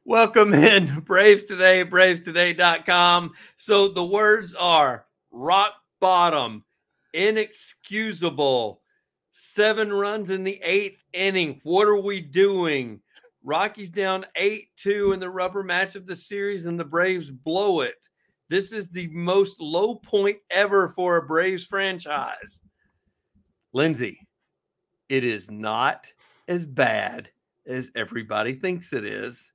Welcome in Braves Today, bravestoday.com. So the words are rock bottom, inexcusable, 7 runs in the 8th inning. What are we doing? Rockies down 8-2 in the rubber match of the series, and the Braves blow it. This is the most low point ever for a Braves franchise. Lindsay, it is not as bad as everybody thinks it is.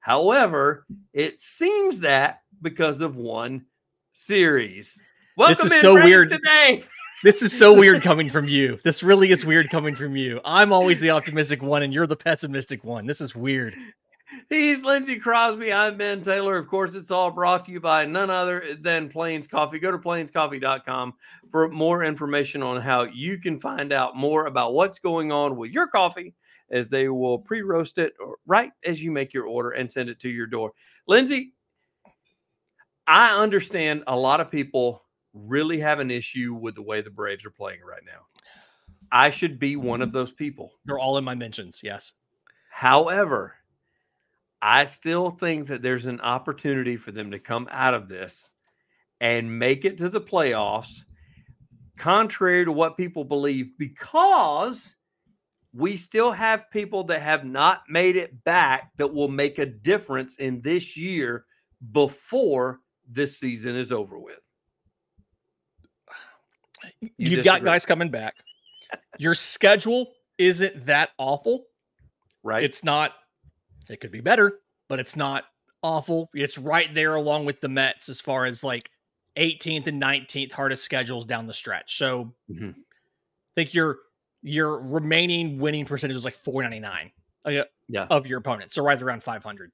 However, it seems that because of one series. Welcome this is in so Braves weird Today. This is so weird coming from you. This really is weird coming from you. I'm always the optimistic one, and you're the pessimistic one. This is weird. He's Lindsay Crosby. I'm Ben Taylor. Of course, it's all brought to you by none other than Plains Coffee. Go to plainscoffee.com for more information on how you can find out more about what's going on with your coffee, as they will pre-roast it right as you make your order and send it to your door. Lindsay, I understand a lot of people really have an issue with the way the Braves are playing right now. I should be one of those people. They're all in my mentions, yes. However, I still think that there's an opportunity for them to come out of this and make it to the playoffs, contrary to what people believe, because we still have people that have not made it back that will make a difference in this year before this season is over with. You've got guys coming back. Your schedule isn't that awful. Right. It's not. It could be better, but it's not awful. It's right there along with the Mets as far as like 18th and 19th hardest schedules down the stretch. So I think your remaining winning percentage is like 499 of your opponents. So right around 500.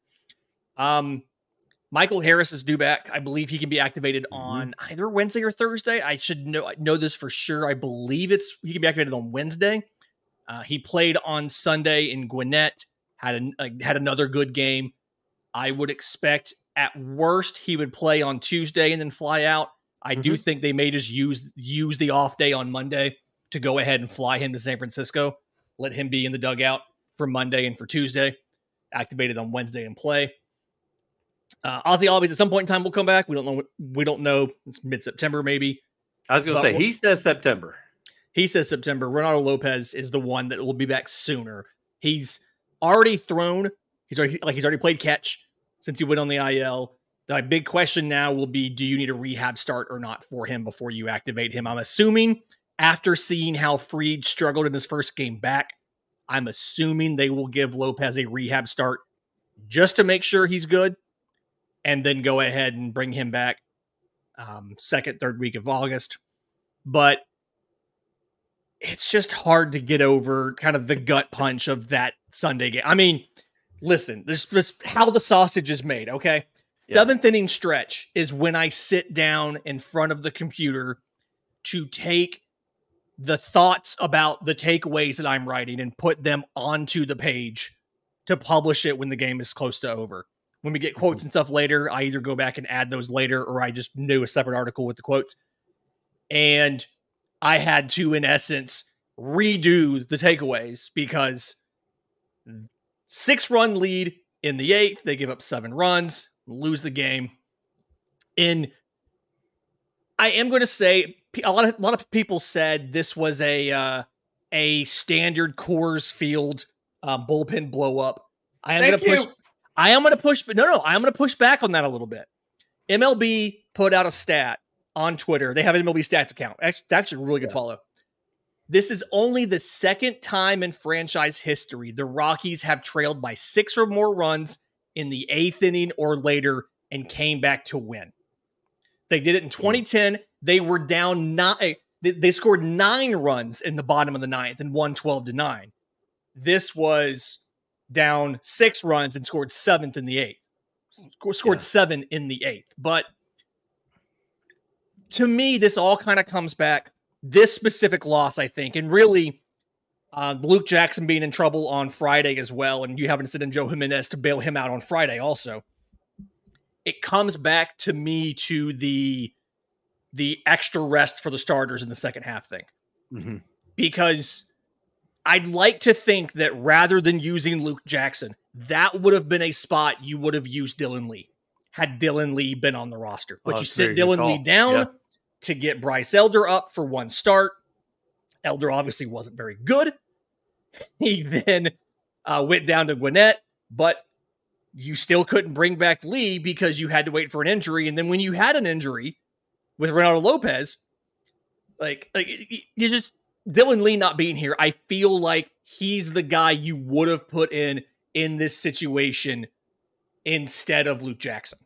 Michael Harris is due back. I believe he can be activated on either Wednesday or Thursday. I should know this for sure. I believe he can be activated on Wednesday. He played on Sunday in Gwinnett, had another good game. I would expect at worst he would play on Tuesday and then fly out. I do think they may just use the off day on Monday to go ahead and fly him to San Francisco, let him be in the dugout for Monday and for Tuesday, activated on Wednesday and play. Ozzy Albies at some point in time will come back. We don't know. It's mid-September maybe. I was going to say, he says September. He says September. Renato Lopez is the one that will be back sooner. He's already thrown. He's already played catch since he went on the IL. The big question now will be, do you need a rehab start or not for him before you activate him? I'm assuming after seeing how Fried struggled in his first game back, I'm assuming they will give Lopez a rehab start just to make sure he's good, and then go ahead and bring him back second, third week of August. But it's just hard to get over kind of the gut punch of that Sunday game. I mean, listen, this is how the sausage is made, okay? Yeah. 7th inning stretch is when I sit down in front of the computer to take the thoughts about the takeaways that I'm writing and put them onto the page to publish it when the game is close to over. When we get quotes and stuff later, I either go back and add those later, or I just do a separate article with the quotes. And I had to, in essence, redo the takeaways because 6-run lead in the 8th. They give up 7 runs, lose the game. And I am going to say a lot of people said this was a standard Coors Field bullpen blow up. I'm going to push back on that a little bit. MLB put out a stat on Twitter. They have an MLB stats account. It's actually a really good follow. This is only the second time in franchise history the Rockies have trailed by 6 or more runs in the 8th inning or later and came back to win. They did it in 2010. They were down 9. They scored 9 runs in the bottom of the 9th and won 12-9. This was down 6 runs and scored 7th in the 8th. Scored 7 in the 8th. But to me, this all kind of comes back. This specific loss, I think, and really Luke Jackson being in trouble on Friday as well, and you having to sit in Joe Jimenez to bail him out on Friday also. It comes back to me to the extra rest for the starters in the second half thing. Because I'd like to think that rather than using Luke Jackson, that would have been a spot you would have used Dylan Lee had Dylan Lee been on the roster. But you sit Dylan Lee down to get Bryce Elder up for one start. Elder obviously wasn't very good. He then went down to Gwinnett, but you still couldn't bring back Lee because you had to wait for an injury. And then when you had an injury with Reynaldo Lopez, like you just Dylan Lee not being here, I feel like he's the guy you would have put in this situation instead of Luke Jackson.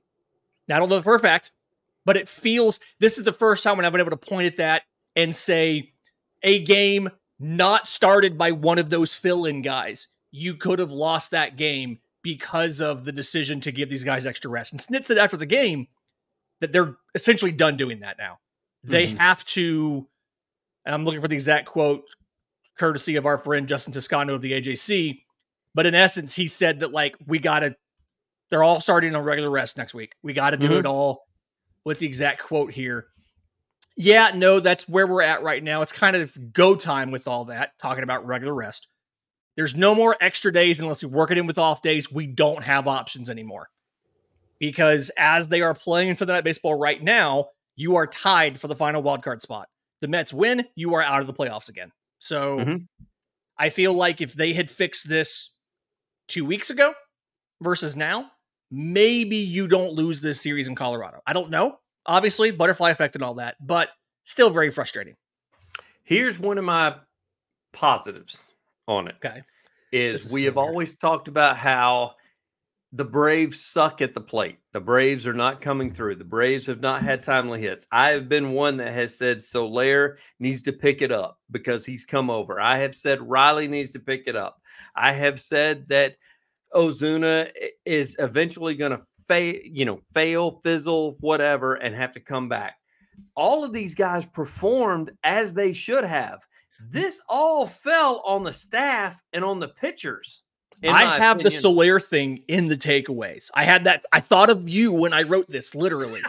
Now, I don't know for a fact, but it feels this is the first time when I've been able to point at that and say a game not started by one of those fill-in guys. You could have lost that game because of the decision to give these guys extra rest. And Snit said after the game that they're essentially done doing that now. They have to, and I'm looking for the exact quote, courtesy of our friend Justin Toscano of the AJC, but in essence, he said that, like, they're all starting on regular rest next week. We got to do it all. What's the exact quote here? Yeah, no, that's where we're at right now. It's kind of go time with all that, talking about regular rest. There's no more extra days unless we work it in with off days. We don't have options anymore. Because as they are playing Sunday Night Baseball right now, you are tied for the final wildcard spot. The Mets win, you are out of the playoffs again. So I feel like if they had fixed this 2 weeks ago versus now, maybe you don't lose this series in Colorado. I don't know. Obviously, butterfly effect and all that, but still very frustrating. Here's one of my positives on it. Okay. Is we have always talked about how the Braves suck at the plate. The Braves are not coming through. The Braves have not had timely hits. I have been one that has said Soler needs to pick it up because he's come over. I have said Riley needs to pick it up. I have said that Ozuna is eventually going to fail, fizzle, whatever, and have to come back. All of these guys performed as they should have. This all fell on the staff and on the pitchers. I have the Soler thing in the takeaways. I had that. I thought of you when I wrote this, literally.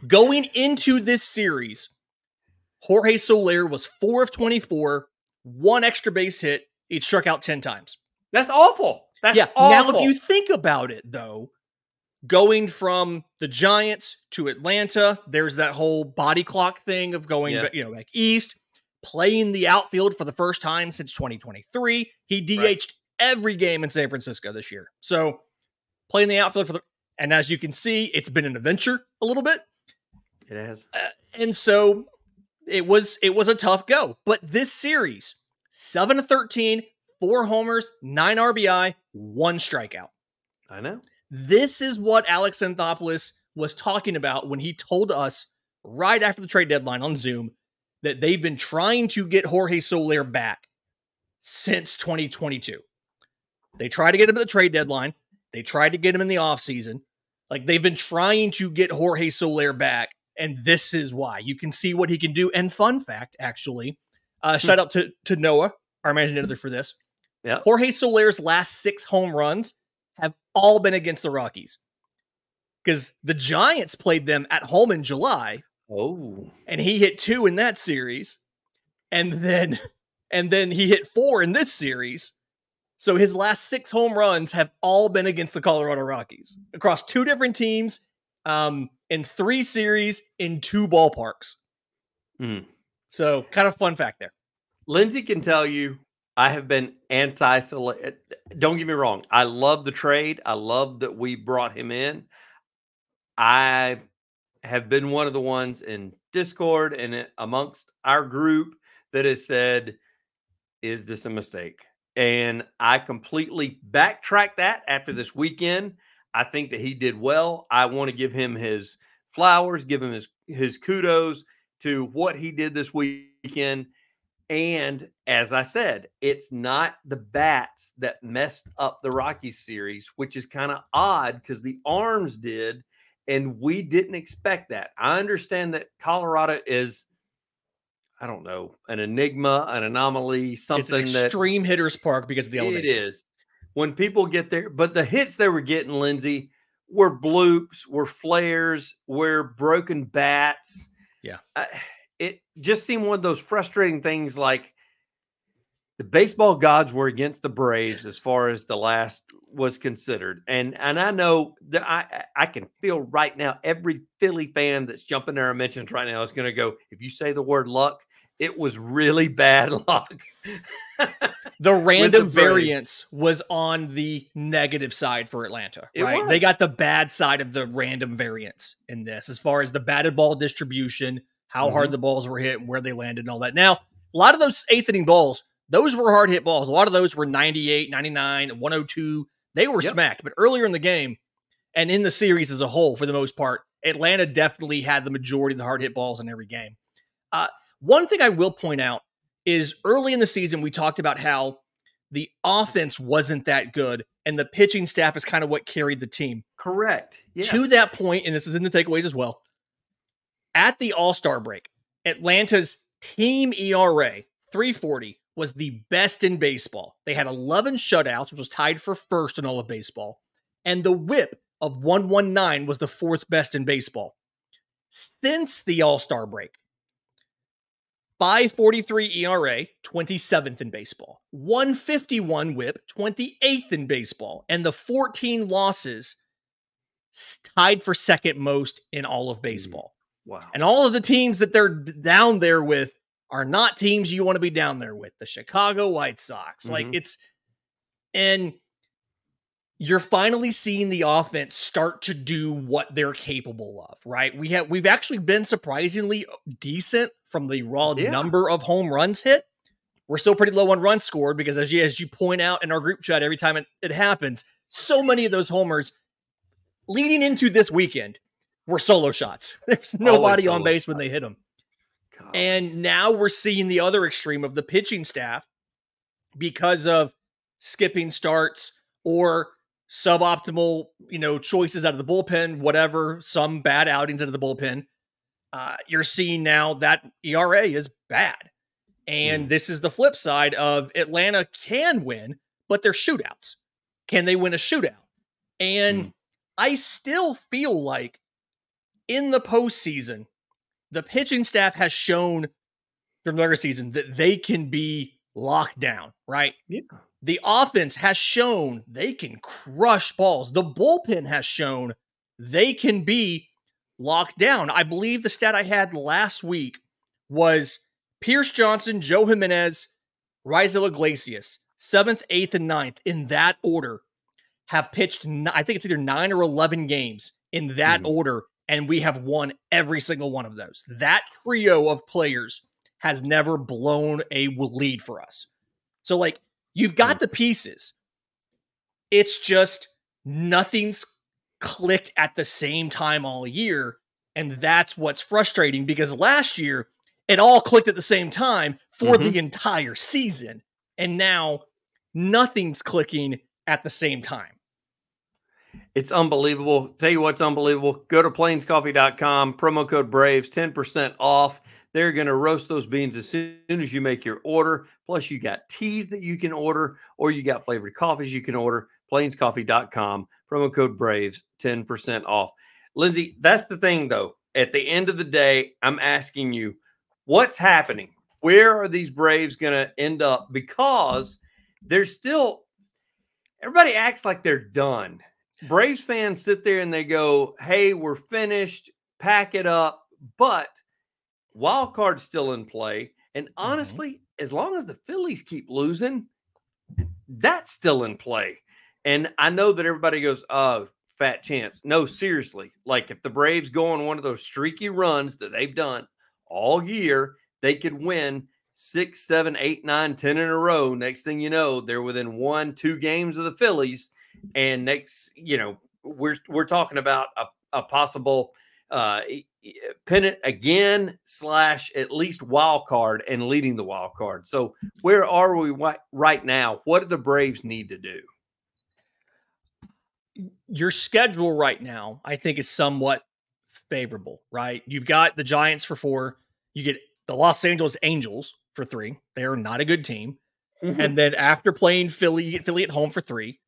Going into this series, Jorge Soler was 4 of 24, 1 extra base hit. He'd struck out 10 times. That's awful. That's awful. Now, if you think about it, though, going from the Giants to Atlanta, there's that whole body clock thing of going back east, playing the outfield for the first time since 2023. He DH'd every game in San Francisco this year. So playing the outfield and as you can see, it's been an adventure a little bit. It has. And so it was a tough go. But this series, 7 of 13, 4 homers, 9 RBI, 1 strikeout. I know. This is what Alex Anthopoulos was talking about when he told us right after the trade deadline on Zoom that they've been trying to get Jorge Soler back since 2022. They tried to get him at the trade deadline. They tried to get him in the offseason. Like, they've been trying to get Jorge Soler back, and this is why. You can see what he can do. And fun fact, actually, shout out to Noah, our managing editor, for this. Yeah. Jorge Soler's last 6 home runs have all been against the Rockies. Because the Giants played them at home in July. Oh. And he hit 2 in that series. And then he hit 4 in this series. So his last 6 home runs have all been against the Colorado Rockies across 2 different teams, in 3 series in 2 ballparks. So kind of fun fact there. Lindsay can tell you I have been anti-Soler. Don't get me wrong. I love the trade. I love that we brought him in. I have been one of the ones in Discord and amongst our group that has said, is this a mistake? And I completely backtracked that after this weekend. I think that he did well. I want to give him his flowers, give him his kudos to what he did this weekend. And as I said, it's not the bats that messed up the Rockies series, which is kind of odd because the arms did, and we didn't expect that. I understand that Colorado is, I don't know, an enigma, an anomaly, something it's an extreme hitter's park because of the elevation. It is. When people get there, but the hits they were getting, Lindsay, were bloops, were flares, were broken bats. Yeah. It just seemed one of those frustrating things like The baseball gods were against the Braves as far as the last was considered. And I know that I can feel right now every Philly fan that's jumping their mentions right now is going to go, if you say the word luck, it was really bad luck. The random variance was on the negative side for Atlanta, right? They got the bad side of the random variance in this, as far as the batted ball distribution, how hard the balls were hit, and where they landed and all that. Now, a lot of those eighth inning balls, those were hard hit balls. A lot of those were 98, 99, 102. They were smacked. But earlier in the game and in the series as a whole, for the most part, Atlanta definitely had the majority of the hard hit balls in every game. One thing I will point out is early in the season, we talked about how the offense wasn't that good and the pitching staff is kind of what carried the team. Correct. Yes. To that point, and this is in the takeaways as well, at the All-Star break, Atlanta's team ERA, 3.40, was the best in baseball. They had 11 shutouts, which was tied for first in all of baseball. And the whip of 119 was the fourth best in baseball. Since the All-Star break, 5.43 ERA, 27th in baseball. 151 whip, 28th in baseball. And the 14 losses tied for second most in all of baseball. Wow. And all of the teams that they're down there with are not teams you want to be down there with. The Chicago White Sox. And you're finally seeing the offense start to do what they're capable of, right? We've actually been surprisingly decent from the raw number of home runs hit. We're still pretty low on runs scored because as you point out in our group chat every time it happens, so many of those homers leading into this weekend were solo shots. There's nobody on base when they hit them. God. And now we're seeing the other extreme of the pitching staff because of skipping starts or suboptimal, choices out of the bullpen, whatever, some bad outings out of the bullpen. You're seeing now that ERA is bad. And this is the flip side of Atlanta can win, but they're shootouts. Can they win a shootout? And I still feel like in the postseason, the pitching staff has shown from the regular season that they can be locked down, right? Yeah. The offense has shown they can crush balls. The bullpen has shown they can be locked down. I believe the stat I had last week was Pierce Johnson, Joe Jimenez, Raisel Iglesias, 7th, 8th, and 9th in that order have pitched, I think it's either 9 or 11 games in that order, and we have won every single one of those. That trio of players has never blown a lead for us. So, you've got the pieces. It's just nothing's clicked at the same time all year, and that's what's frustrating because last year, it all clicked at the same time for the entire season, and now nothing's clicking at the same time. It's unbelievable. Tell you what's unbelievable. Go to plainscoffee.com, promo code BRAVES, 10% off. They're going to roast those beans as soon as you make your order. Plus, you got teas that you can order, or you got flavored coffees you can order. Plainscoffee.com, promo code BRAVES, 10% off. Lindsay, that's the thing, though. At the end of the day, I'm asking you, what's happening? Where are these Braves going to end up? Because there's still – everybody acts like they're done. Braves fans sit there and they go, hey, we're finished, pack it up. But wild card's still in play. And honestly, as long as the Phillies keep losing, that's still in play. And I know that everybody goes, oh, fat chance. No, seriously. If the Braves go on one of those streaky runs that they've done all year, they could win 6, 7, 8, 9, 10 in a row. Next thing you know, they're within 1, 2 games of the Phillies. And next, we're talking about a possible pennant again / at least wild card and leading the wild card. So where are we right now? What do the Braves need to do? Your schedule right now, I think, is somewhat favorable, right? You've got the Giants for 4. You get the Los Angeles Angels for 3. They are not a good team. And then after playing Philly, you get Philly at home for 3.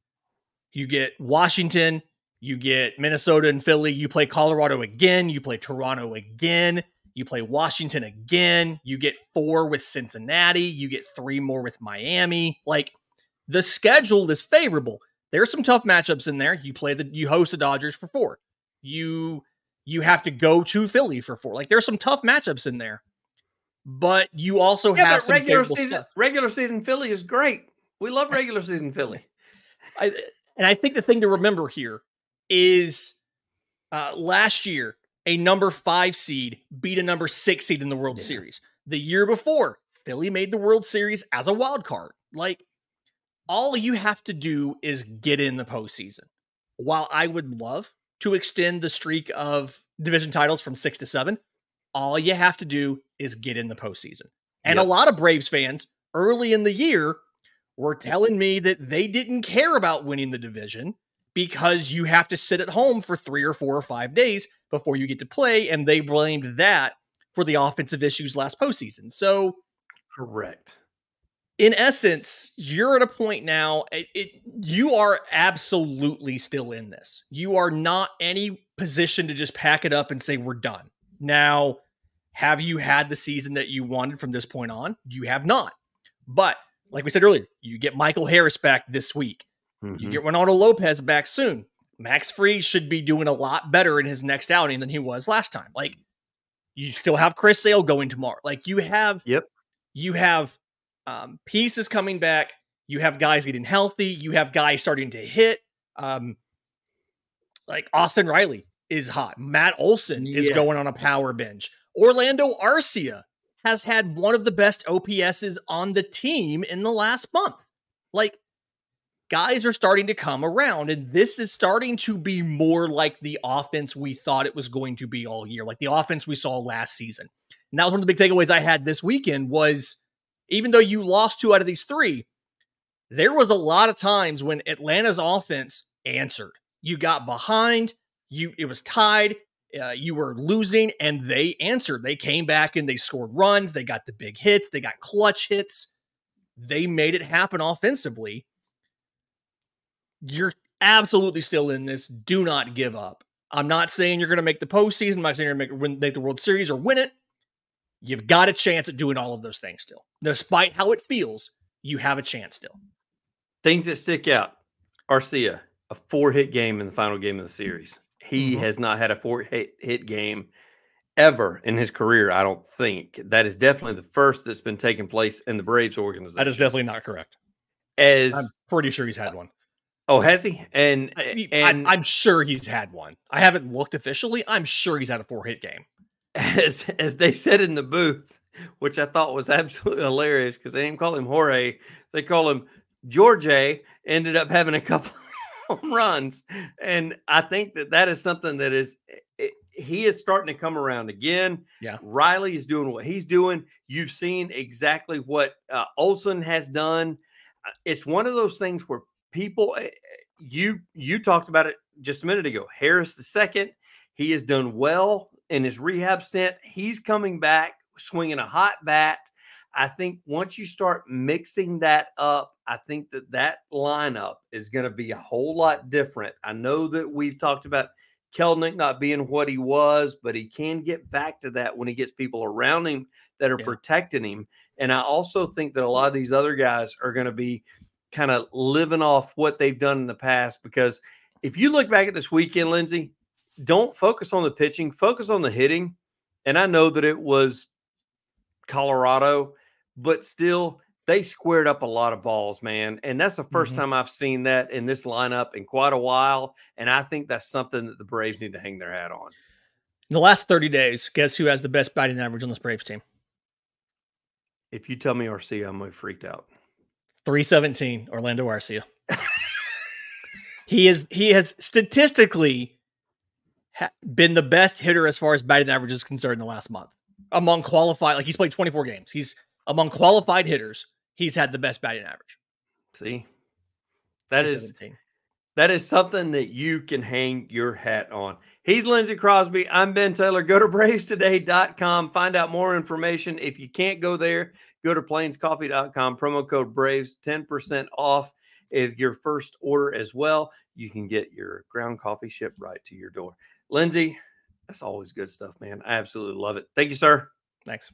You get Washington, you get Minnesota and Philly. You play Colorado again. You play Toronto again. You play Washington again. You get 4 with Cincinnati. You get 3 more with Miami. Like, the schedule is favorable. There's some tough matchups in there. You host the Dodgers for 4. You have to go to Philly for 4. Like, there's some tough matchups in there. But you also have some favorable stuff. Regular season Philly is great. We love regular season Philly. I think the thing to remember here is last year, a number 5 seed beat a number 6 seed in the World Series. The year before, Philly made the World Series as a wild card. Like, all you have to do is get in the postseason. While I would love to extend the streak of division titles from 6 to 7, all you have to do is get in the postseason. And a lot of Braves fans early in the year were telling me that they didn't care about winning the division because you have to sit at home for 3 or 4 or 5 days before you get to play, and they blamed that for the offensive issues last postseason. So, correct. In essence, you're at a point now, you are absolutely still in this. You are not any position to just pack it up and say, we're done. Now, have you had the season that you wanted from this point on? You have not. But, like we said earlier, you get Michael Harris back this week. You get Ronaldo Lopez back soon. Max Fried should be doing a lot better in his next outing than he was last time. Like, you still have Chris Sale going tomorrow. Like, you have pieces coming back. You have guys getting healthy. You have guys starting to hit. Like Austin Riley is hot. Matt Olson is going on a power binge. Orlando Arcia has had one of the best OPSs on the team in the last month. Like, guys are starting to come around, and this is starting to be more like the offense we thought it was going to be all year, like the offense we saw last season. And that was one of the big takeaways I had this weekend was, even though you lost 2 out of these 3, there was a lot of times when Atlanta's offense answered. You got behind, it was tied, you were losing, and they answered. They came back and they scored runs. They got the big hits. They got clutch hits. They made it happen offensively. You're absolutely still in this. Do not give up. I'm not saying you're going to make the postseason. I'm not saying you're going to make the World Series or win it. You've got a chance at doing all of those things still. Despite how it feels, you have a chance still. Things that stick out. Arcia, a 4-hit game in the final game of the series. He has not had a 4-hit game ever in his career, I don't think. That is definitely the first that's been taking place in the Braves organization. That is definitely not correct. I'm pretty sure he's had one. Oh, has he? And I'm sure he's had one. I haven't looked officially. I'm sure he's had a 4-hit game. As they said in the booth, which I thought was absolutely hilarious because they didn't call him Jorge. They call him George. Ended up having a couple home runs. And I think that is something that he is starting to come around again. Yeah. Riley is doing what he's doing. You've seen exactly what Olson has done. It's one of those things where people, you talked about it just a minute ago. Harris II, he has done well in his rehab stint. He's coming back, swinging a hot bat. I think once you start mixing that up, I think that lineup is going to be a whole lot different. I know that we've talked about Kelnick not being what he was, but he can get back to that when he gets people around him that are protecting him. And I also think that a lot of these other guys are going to be kind of living off what they've done in the past, because if you look back at this weekend, Lindsay, don't focus on the pitching, focus on the hitting. And I know that it was Colorado, but still they squared up a lot of balls, man. And that's the first time I've seen that in this lineup in quite a while. And I think that's something that the Braves need to hang their hat on. In the last 30 days, guess who has the best batting average on this Braves team? If you tell me Arcia, I'm going to be freaked out. 317, Orlando Arcia. He has statistically been the best hitter as far as batting average is concerned in the last month. Among qualified, like he's played 24 games. He's among qualified hitters. He's had the best batting average. See, that is something that you can hang your hat on. He's Lindsay Crosby. I'm Ben Taylor. Go to bravestoday.com. Find out more information. If you can't go there, go to plainscoffee.com. Promo code Braves, 10% off if your first order as well. You can get your ground coffee shipped right to your door. Lindsay, That's always good stuff, man. I absolutely love it. Thank you, sir. Thanks.